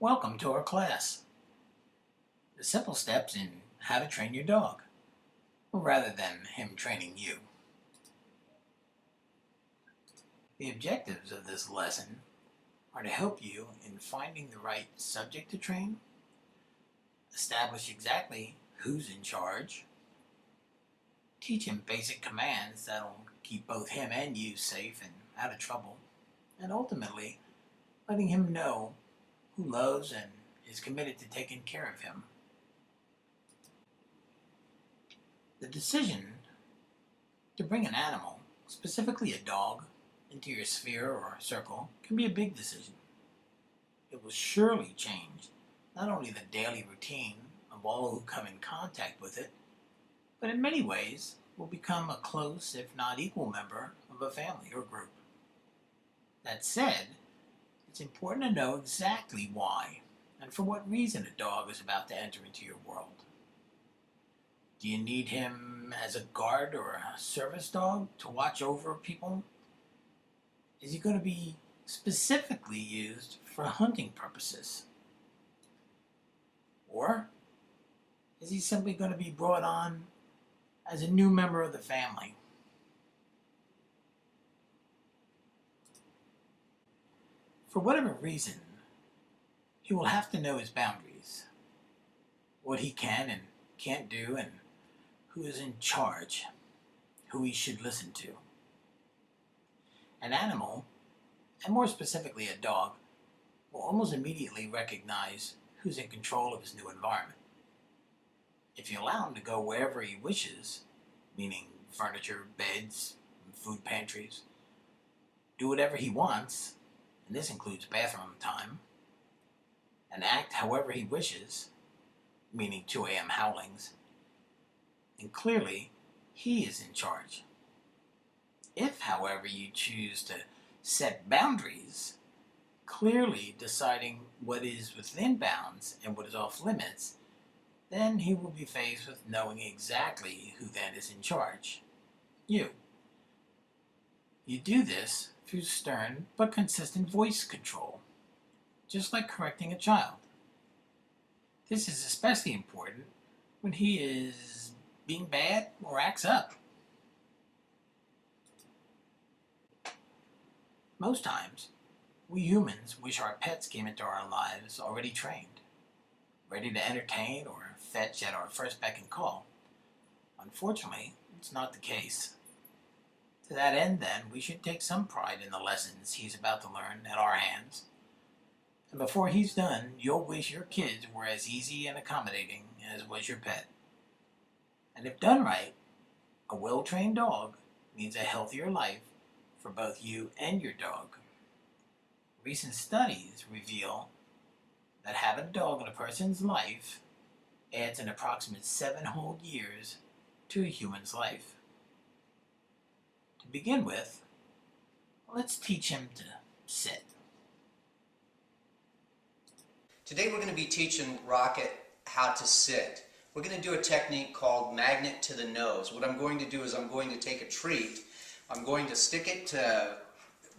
Welcome to our class. The simple steps in how to train your dog, rather than him training you. The objectives of this lesson are to help you in finding the right subject to train, establish exactly who's in charge, teach him basic commands that'll keep both him and you safe and out of trouble, and ultimately letting him know who loves and is committed to taking care of him. The decision to bring an animal, specifically a dog, into your sphere or circle can be a big decision. It will surely change not only the daily routine of all who come in contact with it, but in many ways will become a close, if not equal member of a family or group. That said, it's important to know exactly why and for what reason a dog is about to enter into your world. Do you need him as a guard or a service dog to watch over people? Is he going to be specifically used for hunting purposes? Or is he simply going to be brought on as a new member of the family? For whatever reason, he will have to know his boundaries, what he can and can't do, and who is in charge, who he should listen to. An animal, and more specifically a dog, will almost immediately recognize who's in control of his new environment. If you allow him to go wherever he wishes, meaning furniture, beds, food pantries, do whatever he wants, and this includes bathroom time, and act however he wishes, meaning 2 a.m. howlings, and clearly he is in charge. If, however, you choose to set boundaries, clearly deciding what is within bounds and what is off limits, then he will be faced with knowing exactly who then is in charge. You. You do this through stern but consistent voice control, just like correcting a child. This is especially important when he is being bad or acts up. Most times, we humans wish our pets came into our lives already trained, ready to entertain or fetch at our first beck and call. Unfortunately, it's not the case. To that end, then, we should take some pride in the lessons he's about to learn at our hands. And before he's done, you'll wish your kids were as easy and accommodating as was your pet. And if done right, a well-trained dog means a healthier life for both you and your dog. Recent studies reveal that having a dog in a person's life adds an approximate 7 whole years to a human's life. To begin with, let's teach him to sit. Today we're going to be teaching Rocket how to sit. We're going to do a technique called magnet to the nose. What I'm going to do is I'm going to take a treat, I'm going to stick it to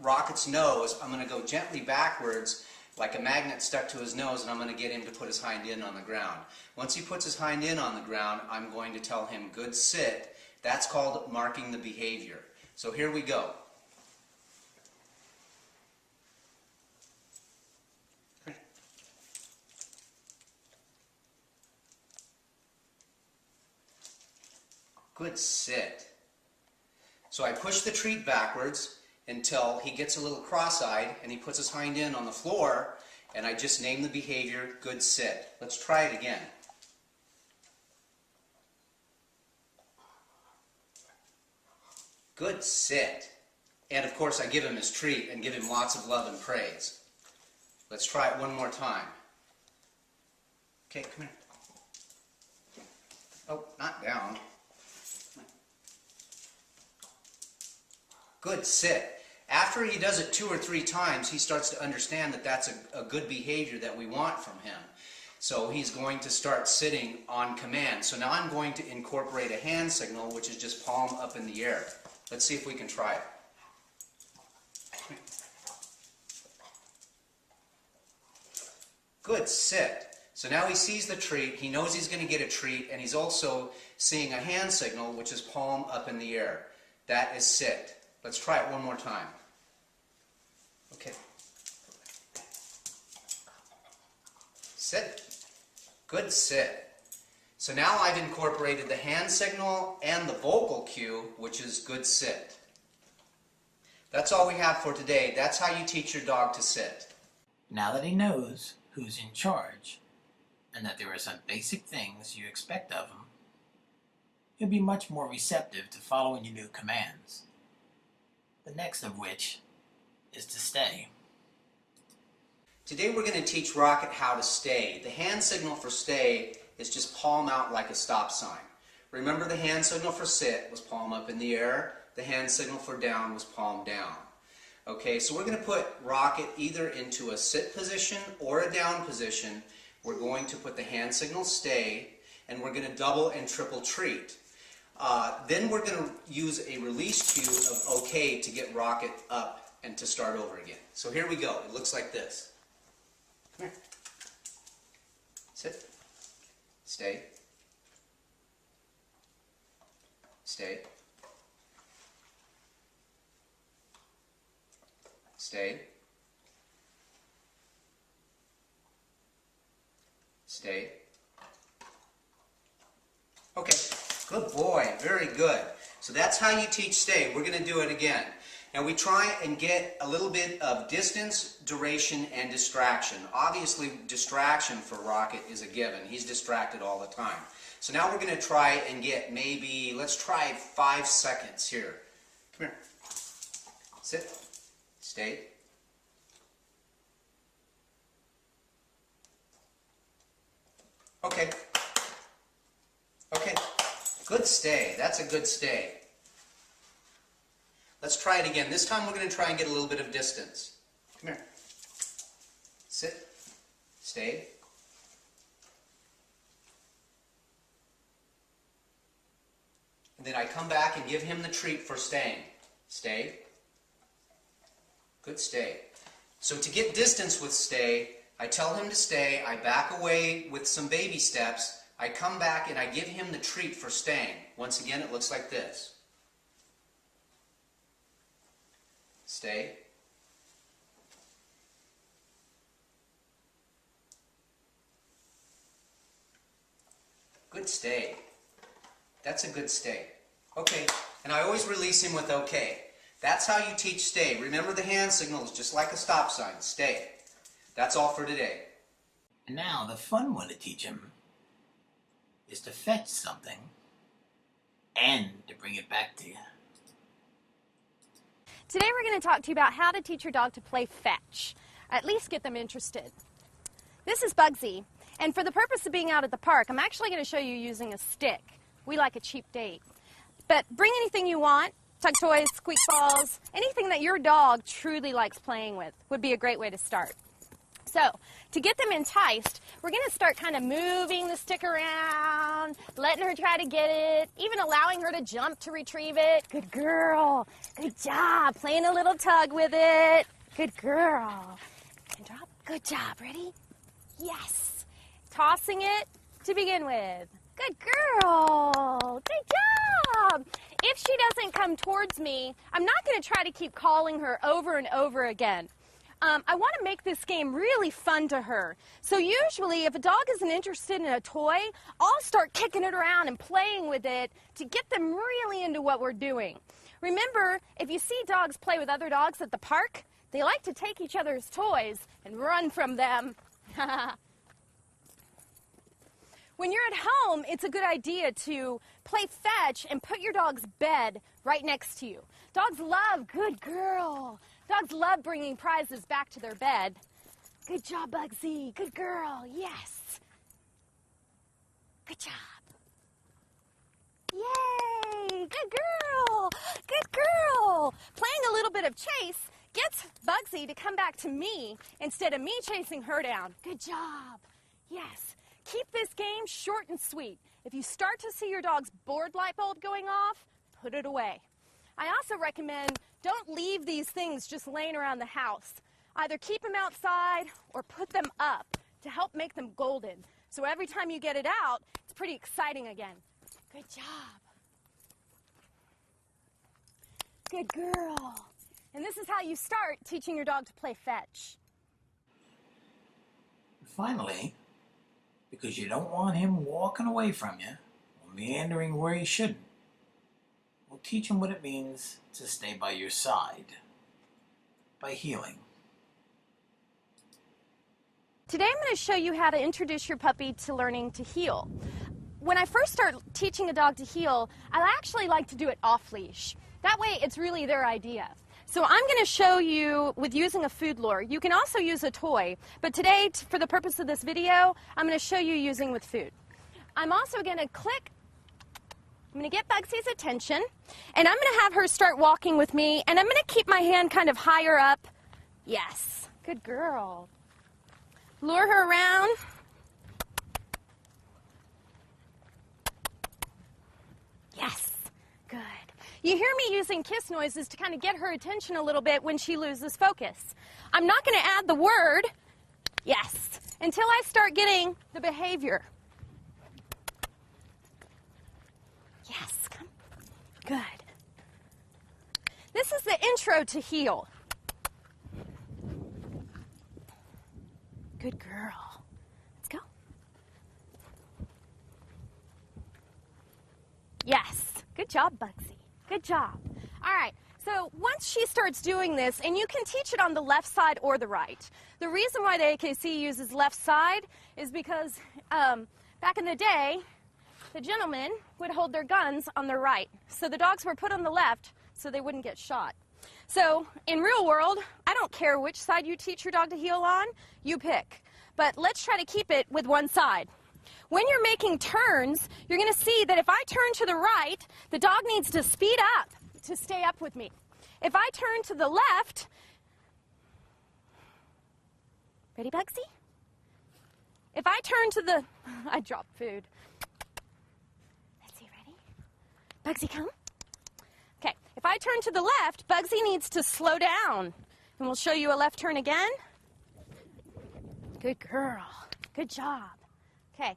Rocket's nose, I'm going to go gently backwards like a magnet stuck to his nose, and I'm going to get him to put his hind end on the ground. Once he puts his hind end on the ground, I'm going to tell him good sit. That's called marking the behavior. So here we go. Good sit. So I push the treat backwards until he gets a little cross-eyed and he puts his hind end on the floor, and I just name the behavior, good sit. Let's try it again. Good sit. And of course I give him his treat and give him lots of love and praise. Let's try it one more time. Okay, come here. Oh, not down. Good sit. After he does it 2 or 3 times, he starts to understand that that's a good behavior that we want from him. So he's going to start sitting on command. So now I'm going to incorporate a hand signal, which is just palm up in the air. Let's see if we can try it. Good, sit. So now he sees the treat, he knows he's going to get a treat, and he's also seeing a hand signal, which is palm up in the air. That is sit. Let's try it one more time. Okay. Sit. Good, sit. So now I've incorporated the hand signal and the vocal cue, which is good, sit. That's all we have for today. That's how you teach your dog to sit. Now that he knows who's in charge, and that there are some basic things you expect of him, he'll be much more receptive to following your new commands. The next of which is to stay. Today we're going to teach Rocket how to stay. The hand signal for stay is just palm out like a stop sign. Remember, the hand signal for sit was palm up in the air. The hand signal for down was palm down. Okay, so we're going to put Rocket either into a sit position or a down position. We're going to put the hand signal stay, and we're going to double and triple treat. Then we're going to use a release cue of OK to get Rocket up and to start over again. So here we go. It looks like this. Come here. Sit. Stay. Stay. Stay. Stay. Okay, good boy, very good. So that's how you teach stay. We're going to do it again. Now we try and get a little bit of distance, duration, and distraction. Obviously, distraction for Rocket is a given. He's distracted all the time. So now we're going to try and get maybe, let's try 5 seconds here. Come here. Sit. Stay. Okay. Okay. Good stay. That's a good stay. Let's try it again. This time we're going to try and get a little bit of distance. Come here. Sit. Stay. And then I come back and give him the treat for staying. Stay. Good stay. So to get distance with stay, I tell him to stay, I back away with some baby steps, I come back and I give him the treat for staying. Once again, it looks like this. Stay. Good stay. That's a good stay. Okay, and I always release him with okay. That's how you teach stay. Remember, the hand signal is just like a stop sign. Stay. That's all for today. And now the fun one to teach him is to fetch something and to bring it back to you. Today we're going to talk to you about how to teach your dog to play fetch. At least get them interested. This is Bugsy, and for the purpose of being out at the park, I'm actually going to show you using a stick. We like a cheap date. But bring anything you want, tug toys, squeak balls, anything that your dog truly likes playing with would be a great way to start. So, to get them enticed, we're going to start kind of moving the stick around, letting her try to get it, even allowing her to jump to retrieve it. Good girl. Good job. Playing a little tug with it. Good girl. And drop. Good job. Ready? Yes. Tossing it to begin with. Good girl. Good job. If she doesn't come towards me, I'm not going to try to keep calling her over and over again. I want to make this game really fun to her. So usually if a dog isn't interested in a toy, I'll start kicking it around and playing with it to get them really into what we're doing. Remember, if you see dogs play with other dogs at the park, they like to take each other's toys and run from them. When you're at home, it's a good idea to play fetch and put your dog's bed right next to you. Dogs love, good girl. Dogs love bringing prizes back to their bed. Good job, Bugsy. Good girl. Yes. Good job. Yay. Good girl. Good girl. Playing a little bit of chase gets Bugsy to come back to me instead of me chasing her down. Good job. Yes. Keep this game short and sweet. If you start to see your dog's board light bulb going off, put it away. I also recommend don't leave these things just laying around the house. Either keep them outside or put them up to help make them golden. So every time you get it out, it's pretty exciting again. Good job. Good girl. And this is how you start teaching your dog to play fetch. Finally, because you don't want him walking away from you or meandering where he shouldn't, we'll teach him what it means to stay by your side by heeling. Today I'm going to show you how to introduce your puppy to learning to heel. When I first start teaching a dog to heel, I actually like to do it off leash. That way it's really their idea. So I'm going to show you with using a food lure. You can also use a toy, but today, for the purpose of this video, I'm going to show you using with food. I'm also going to I'm going to get Bugsy's attention, and I'm going to have her start walking with me, and I'm going to keep my hand kind of higher up. Yes, good girl. Lure her around. Yes, good. You hear me using kiss noises to kind of get her attention a little bit when she loses focus. I'm not going to add the word, yes, until I start getting the behavior. Yes, come. Good. This is the intro to heel. Good girl. Let's go. Yes. Good job, Bugsy. Good job. All right. So once she starts doing this, and you can teach it on the left side or the right. The reason why the AKC uses left side is because back in the day, the gentlemen would hold their guns on their right. So the dogs were put on the left so they wouldn't get shot. So in real world, I don't care which side you teach your dog to heel on, you pick. But let's try to keep it with one side. When you're making turns, you're going to see that if I turn to the right, the dog needs to speed up to stay up with me. If I turn to the left, ready, Bugsy? If I turn to the, I dropped food. Let's see, ready? Bugsy, come. Okay, if I turn to the left, Bugsy needs to slow down. And we'll show you a left turn again. Good girl. Good job. Okay,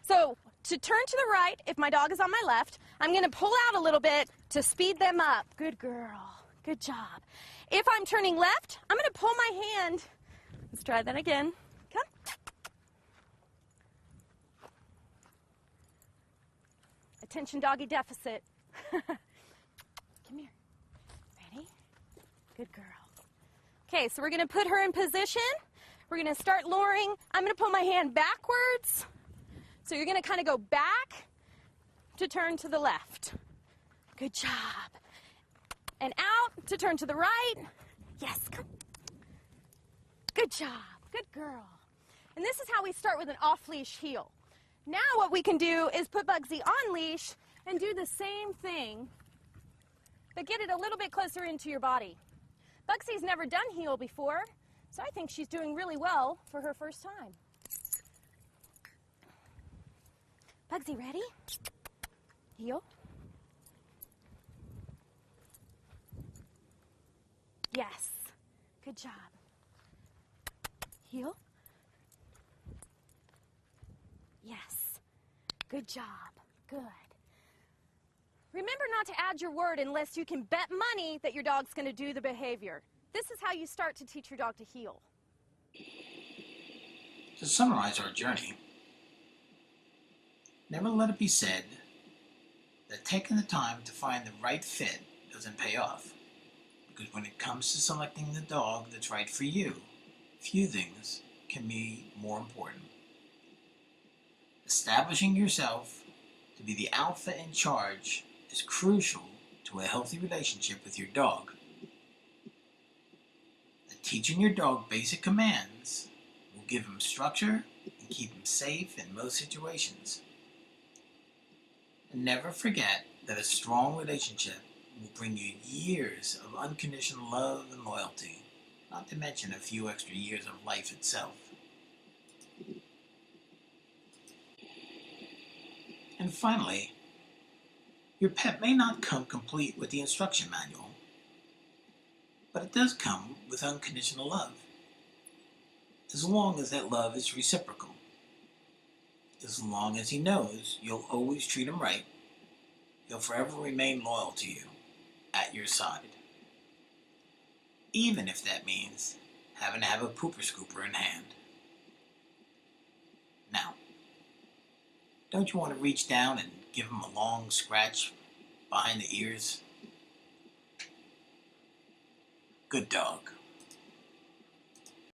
so to turn to the right, if my dog is on my left, I'm going to pull out a little bit to speed them up. Good girl. Good job. If I'm turning left, I'm going to pull my hand. Let's try that again. Come. Attention doggy deficit. Come here. Ready? Good girl. Okay, so we're going to put her in position. We're going to start luring. I'm going to pull my hand backwards. So you're going to kind of go back to turn to the left. Good job. And out to turn to the right. Yes, come. Good job. Good girl. And this is how we start with an off-leash heel. Now what we can do is put Bugsy on leash and do the same thing, but get it a little bit closer into your body. Bugsy's never done heel before, so I think she's doing really well for her first time. Bugsy, ready? Heel. Yes. Good job. Heel. Yes. Good job. Good. Remember not to add your word unless you can bet money that your dog's going to do the behavior. This is how you start to teach your dog to heel. To summarize our journey, never let it be said that taking the time to find the right fit doesn't pay off. Because when it comes to selecting the dog that's right for you, few things can be more important. Establishing yourself to be the alpha in charge is crucial to a healthy relationship with your dog. And teaching your dog basic commands will give him structure and keep him safe in most situations. And never forget that a strong relationship will bring you years of unconditional love and loyalty, not to mention a few extra years of life itself. And finally, your pet may not come complete with the instruction manual, but it does come with unconditional love. as long as that love is reciprocal. As long as he knows you'll always treat him right, he'll forever remain loyal to you, at your side. Even if that means having to have a pooper scooper in hand. Now, don't you want to reach down and give him a long scratch behind the ears? Good dog.